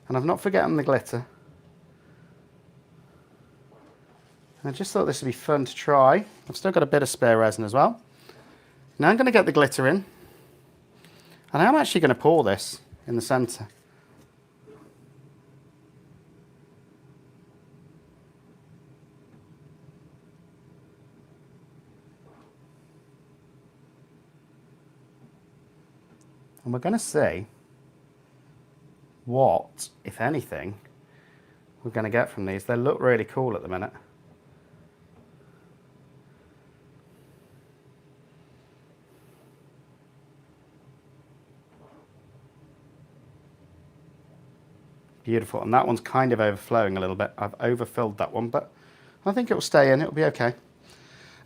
And I've not forgotten the glitter. And I just thought this would be fun to try. I've still got a bit of spare resin as well. Now I'm going to get the glitter in. And I'm actually going to pour this in the centre. And we're going to see what, if anything, we're going to get from these. They look really cool at the minute. Beautiful. And that one's kind of overflowing a little bit. I've overfilled that one, but I think it will stay in. It'll be okay.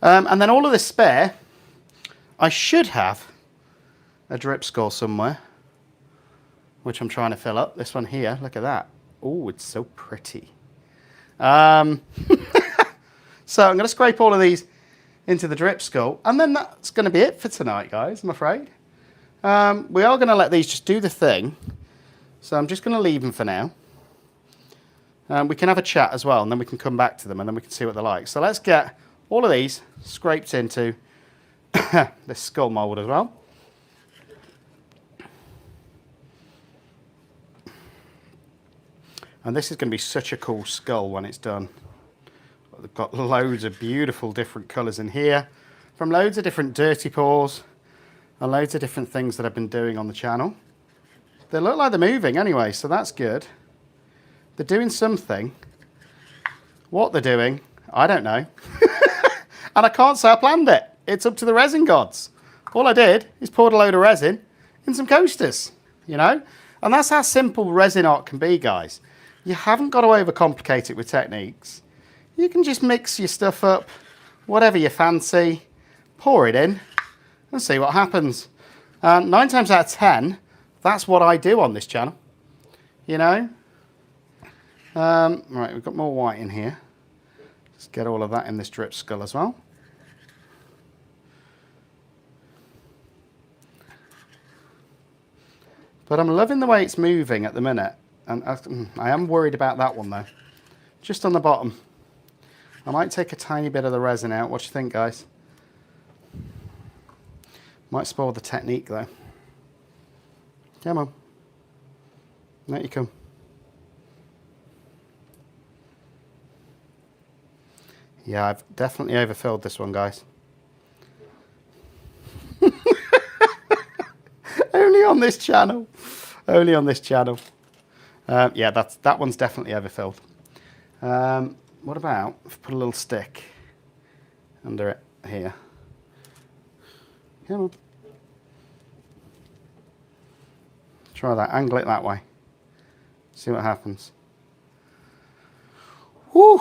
And then all of this spare, I should have a drip skull somewhere, which I'm trying to fill up. This one here, look at that. Oh, it's so pretty. So I'm going to scrape all of these into the drip skull, and then that's going to be it for tonight, guys, I'm afraid. We are going to let these just do the thing, so I'm just going to leave them for now. We can have a chat as well, and then we can come back to them, and then we can see what they're like. So let's get all of these scraped into this skull mould as well. And this is going to be such a cool skull when it's done. They've got loads of beautiful different colours in here, from loads of different dirty pours and loads of different things that I've been doing on the channel. They look like they're moving anyway, so that's good. They're doing something. What they're doing, I don't know. And I can't say I planned it. It's up to the resin gods. All I did is poured a load of resin in some coasters, you know? And that's how simple resin art can be, guys. You haven't got to overcomplicate it with techniques. You can just mix your stuff up, whatever you fancy, pour it in, and see what happens. 9 times out of 10, that's what I do on this channel. You know? Right, we've got more white in here. Let's get all of that in this drip skull as well. But I'm loving the way it's moving at the minute. And I am worried about that one though. Just on the bottom. I might take a tiny bit of the resin out. What do you think, guys? Might spoil the technique though. Come on. Let you come. Yeah, I've definitely overfilled this one, guys. Only on this channel. Only on this channel. Yeah, that one's definitely overfilled. What about if I put a little stick under it here? Come on. Try that. Angle it that way. See what happens. Woo!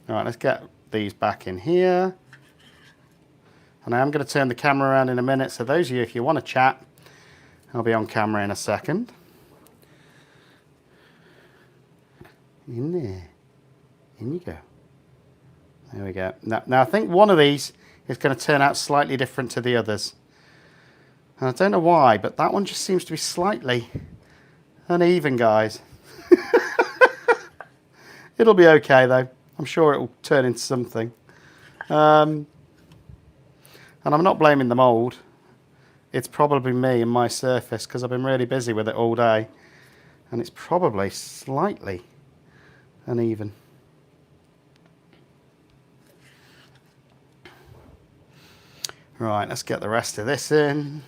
Alright, let's get these back in here. And I am going to turn the camera around in a minute, so those of you, if you want to chat, I'll be on camera in a second. In there. In you go. There we go. Now I think one of these is going to turn out slightly different to the others. And I don't know why, but that one just seems to be slightly uneven, guys. It'll be okay, though. I'm sure it will turn into something. And I'm not blaming the mould. It's probably me and my surface, because I've been really busy with it all day. And it's probably slightly uneven. Right, let's get the rest of this in.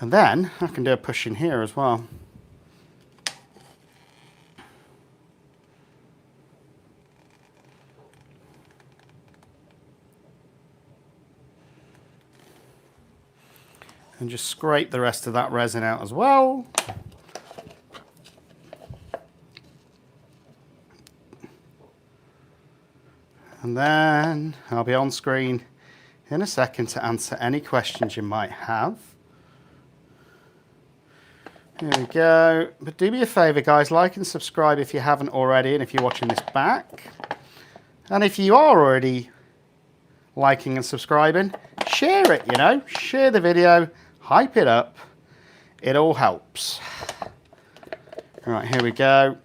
And then I can do a push in here as well. And just scrape the rest of that resin out as well. And then I'll be on screen in a second to answer any questions you might have. Here we go. But do me a favour, guys, like and subscribe if you haven't already, and if you're watching this back. And if you are already liking and subscribing, share it, you know. Share the video, hype it up. It all helps. All right, here we go.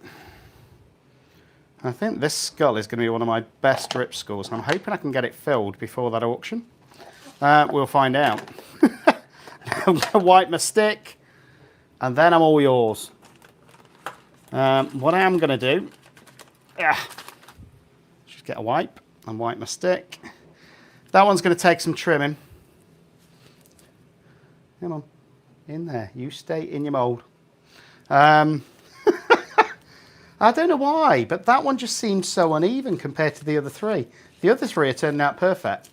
I think this skull is going to be one of my best drip skulls, and I'm hoping I can get it filled before that auction. We'll find out. I'm going to wipe my stick, and then I'm all yours. What I am going to do, just get a wipe and wipe my stick. That one's going to take some trimming. Come on, in there. You stay in your mould. I don't know why, but that one just seems so uneven compared to the other three. The other three are turning out perfect.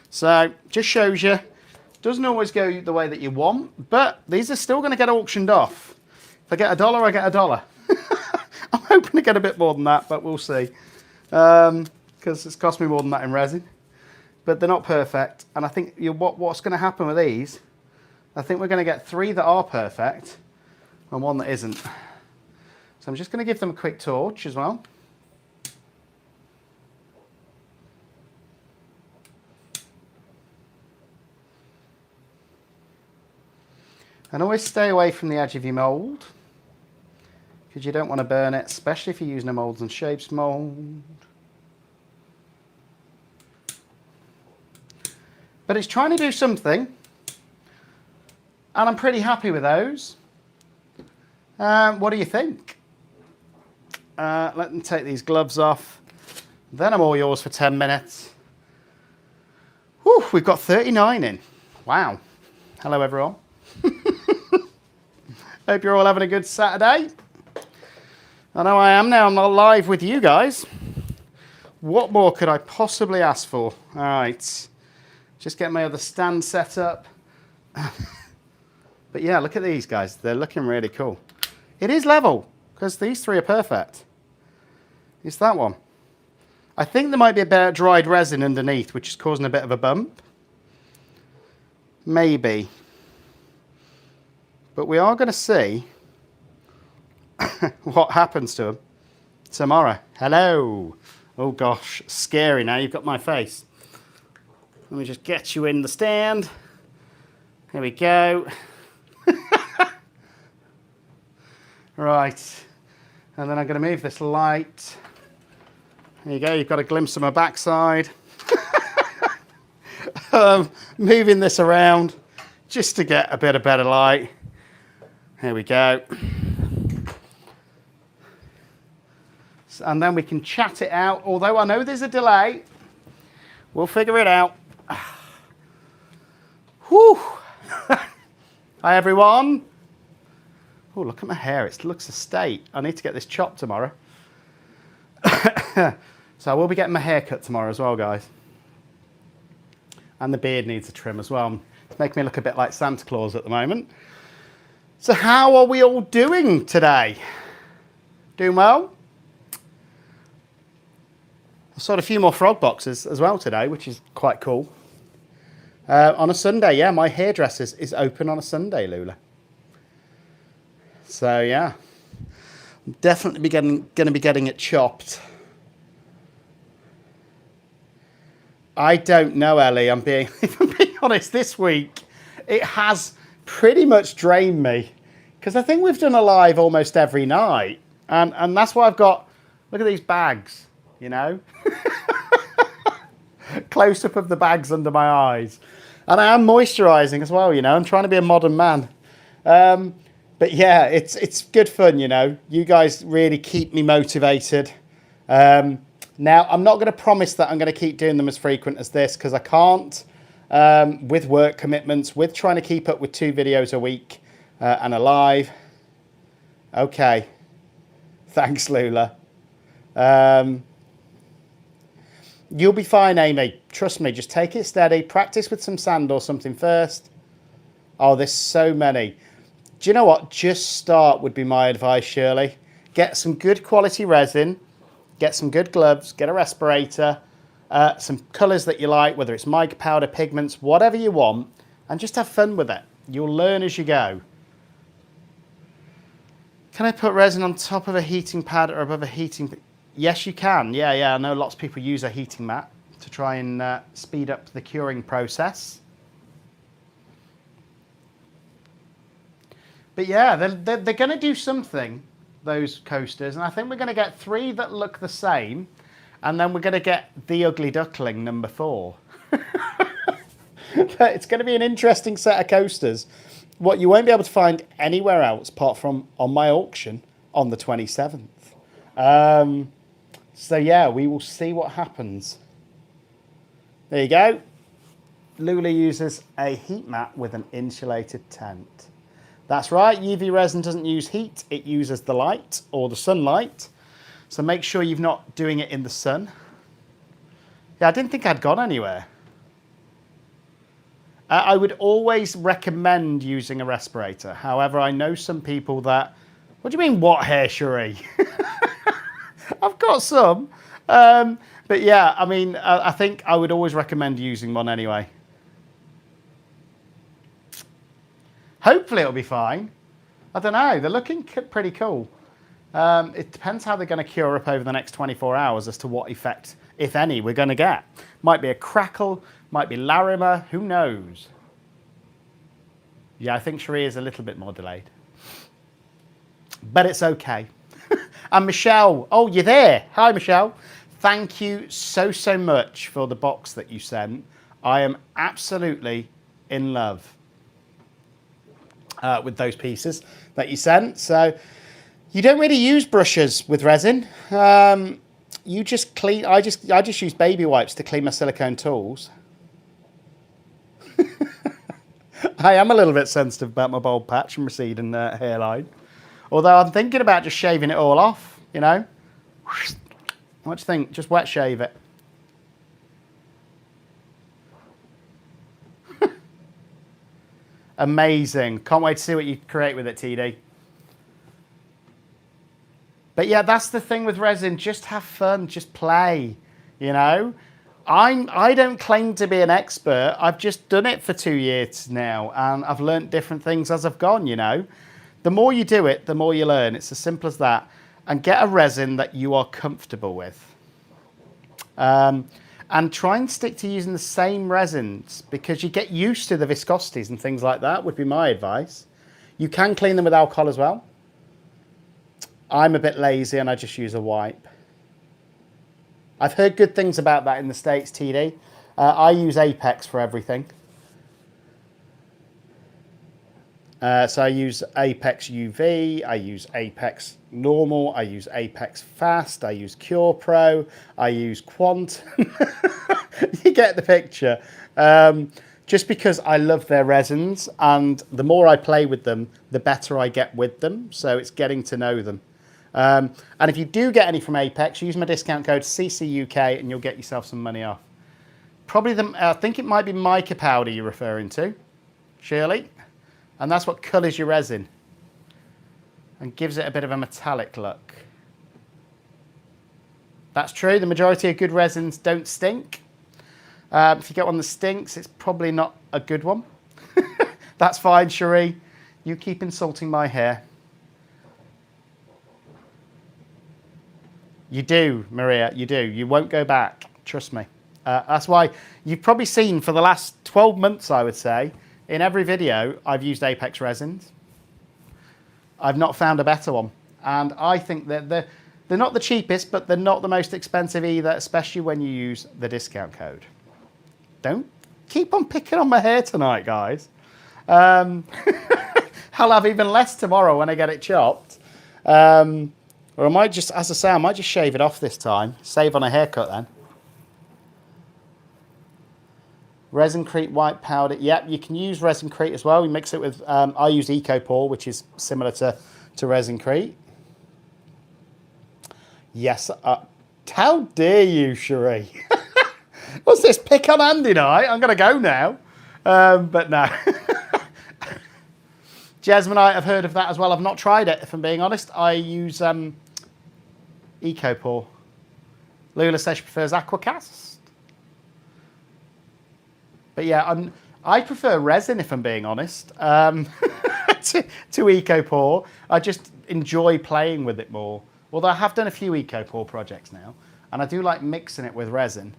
So, just shows you, doesn't always go the way that you want, but these are still going to get auctioned off. If I get $1, I get $1. I'm hoping to get a bit more than that, but we'll see. Because it's cost me more than that in resin. But they're not perfect. And I think what's going to happen with these, I think we're going to get 3 that are perfect and 1 that isn't. So I'm just going to give them a quick torch as well. And always stay away from the edge of your mould, because you don't want to burn it, especially if you're using a moulds and shapes mould. But it's trying to do something, and I'm pretty happy with those. What do you think? Let me take these gloves off. Then I'm all yours for 10 minutes. Whew, we've got 39 in. Wow. Hello, everyone. Hope you're all having a good Saturday. I know I am now. I'm not live with you guys. What more could I possibly ask for? All right. Just get my other stand set up. But yeah, look at these guys. They're looking really cool. It is level, because these 3 are perfect. It's that one. I think there might be a bit of dried resin underneath, which is causing a bit of a bump. Maybe. But we are going to see what happens to them tomorrow. Hello. Oh gosh, scary now. You've got my face. Let me just get you in the stand. Here we go. Right. And then I'm going to move this light. There you go. You've got a glimpse of my backside. So I'm moving this around just to get a bit of better light. Here we go. And then we can chat it out. Although I know there's a delay, we'll figure it out. Whew. Hi, everyone. Oh, look at my hair. It looks a state. I need to get this chopped tomorrow. So I will be getting my hair cut tomorrow as well, guys. And the beard needs a trim as well. It's making me look a bit like Santa Claus at the moment. So how are we all doing today? Doing well? I sold a few more frog boxes as well today, which is quite cool. On a Sunday, yeah, my hairdresser is open on a Sunday, Lula. So yeah, I'm definitely going to be getting it chopped. I don't know, Ellie. If I'm being honest, this week it has pretty much drained me because I think we've done a live almost every night, and that's why I've got. Look at these bags, you know, close up of the bags under my eyes, and I am moisturising as well. You know, I'm trying to be a modern man. But yeah, it's good fun. You know, you guys really keep me motivated. Now, I'm not going to promise that I'm going to keep doing them as frequent as this because I can't with work commitments, with trying to keep up with 2 videos a week and a live. Okay. Thanks, Lula. You'll be fine, Amy. Trust me. Just take it steady. Practice with some sand or something first. Oh, there's so many. Do you know what? Just start would be my advice, Shirley. Get some good quality resin. Get some good gloves, get a respirator, some colours that you like, whether it's mica powder, pigments, whatever you want, and just have fun with it. You'll learn as you go. Can I put resin on top of a heating pad or above a heating? Yes, you can. Yeah. I know lots of people use a heating mat to try and speed up the curing process. But yeah, they're going to do something, those coasters, and I think we're going to get 3 that look the same, and then we're going to get the ugly duckling number 4. But it's going to be an interesting set of coasters, what you won't be able to find anywhere else apart from on my auction on the 27th. So yeah, we will see what happens. There you go. Lula uses a heat mat with an insulated tent. That's right, UV resin doesn't use heat, it uses the light or the sunlight. So make sure you're not doing it in the sun. Yeah, I didn't think I'd gone anywhere. I would always recommend using a respirator. However, I know some people that... What do you mean, what hair, Cherie? I've got some. But yeah, I mean, I think I would always recommend using one anyway. Hopefully it'll be fine. I don't know. They're looking pretty cool. It depends how they're going to cure up over the next 24 hours as to what effect, if any, we're going to get. Might be a crackle, might be Larimer, who knows? Yeah, I think Cherie is a little bit more delayed. But it's okay. And Michelle, oh, you're there. Hi, Michelle. Thank you so much for the box that you sent. I am absolutely in love with those pieces that you sent. So you don't really use brushes with resin. You just clean. I just use baby wipes to clean my silicone tools. I am a little bit sensitive about my bald patch and receding hairline. Although I'm thinking about just shaving it all off, you know. What do you think? Just wet shave it. Amazing. Can't wait to see what you create with it, TD. But yeah, that's the thing with resin. Just have fun. Just play, you know. I don't claim to be an expert. I've just done it for 2 years now, and I've learnt different things as I've gone, you know. The more you do it, the more you learn. It's as simple as that. And get a resin that you are comfortable with. And try and stick to using the same resins because you get used to the viscosities and things like that, would be my advice. You can clean them with alcohol as well. I'm a bit lazy and I just use a wipe. I've heard good things about that in the States, TD. I use Apex for everything. So I use Apex UV, I use Apex Normal, I use Apex Fast, I use Cure Pro, I use Quant. You get the picture. Just because I love their resins, and the more I play with them, the better I get with them. So it's getting to know them. And if you do get any from Apex, use my discount code CCUK and you'll get yourself some money off. Probably I think it might be mica powder you're referring to, Shirley. And that's what colours your resin and gives it a bit of a metallic look. That's true. The majority of good resins don't stink. If you get one that stinks, it's probably not a good one. That's fine, Cherie. You keep insulting my hair. You do, Maria, you do. You won't go back, trust me. That's why you've probably seen for the last 12 months, I would say, in every video, I've used Apex resins. I've not found a better one. And I think that they're not the cheapest, but they're not the most expensive either, especially when you use the discount code. Don't keep on picking on my hair tonight, guys. I'll have even less tomorrow when I get it chopped. Or I might just, as I say, I might just shave it off this time. Save on a haircut then. Resincrete white powder. Yep, you can use Resincrete as well. We mix it with, I use EcoPore, which is similar to Resincrete. Yes, how dare you, Cherie? What's this, pick on Andy night? I'm going to go now. But no. Jasminite, I've heard of that as well. I've not tried it, if I'm being honest. I use EcoPore. Lula says she prefers Aquacast. But yeah, I prefer resin, if I'm being honest, to EcoPore. I just enjoy playing with it more. Although I have done a few EcoPore projects now, and I do like mixing it with resin.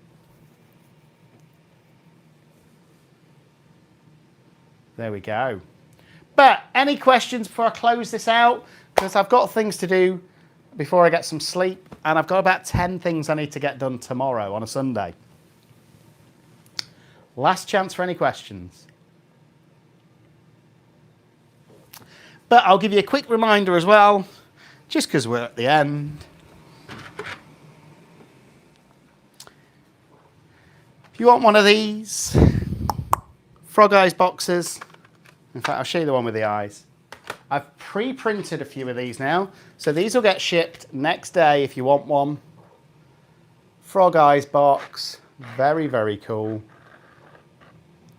There we go. But any questions before I close this out? Because I've got things to do before I get some sleep, and I've got about 10 things I need to get done tomorrow on a Sunday. Last chance for any questions. But I'll give you a quick reminder as well, just because we're at the end. If you want one of these frog eyes boxes, in fact, I'll show you the one with the eyes. I've pre-printed a few of these now, so these will get shipped next day if you want one. Frog eyes box, very, very cool.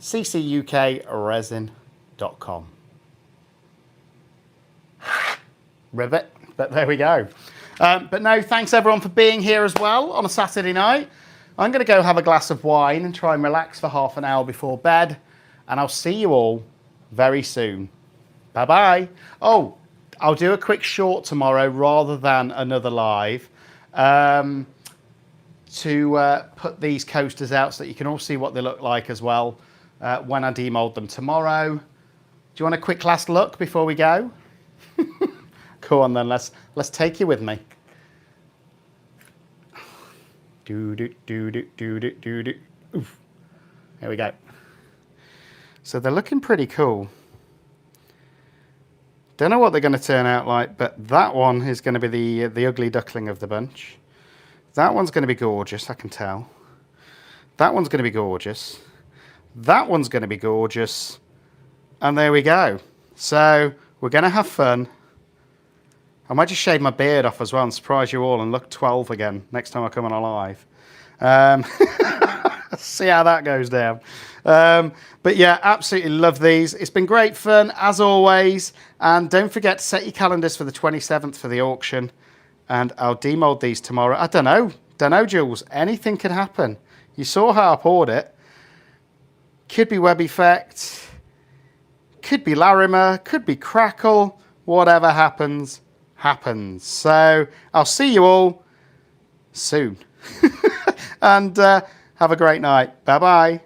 CCUKResin.com. Ribbit, but there we go. But no, thanks everyone for being here as well on a Saturday night. I'm going to go have a glass of wine and try and relax for half an hour before bed. And I'll see you all very soon. Bye-bye. Oh, I'll do a quick short tomorrow rather than another live to put these coasters out so that you can all see what they look like as well. When I demold them tomorrow. Do you want a quick last look before we go? Go on then, let's take you with me. Do do do do do do do do. Oof. Here we go. So they're looking pretty cool. Don't know what they're going to turn out like, but that one is going to be the ugly duckling of the bunch. That one's going to be gorgeous, I can tell. That one's going to be gorgeous. That one's going to be gorgeous. And there we go. So we're going to have fun. I might just shave my beard off as well and surprise you all and look 12 again next time I come on a live. See how that goes down. But yeah, absolutely love these. It's been great fun as always. And don't forget to set your calendars for the 27th for the auction. And I'll demold these tomorrow. I don't know, Jules. Anything can happen. You saw how I poured it. Could be web effect, could be Larimer, could be crackle. Whatever happens, happens. So I'll see you all soon. And have a great night. Bye-bye.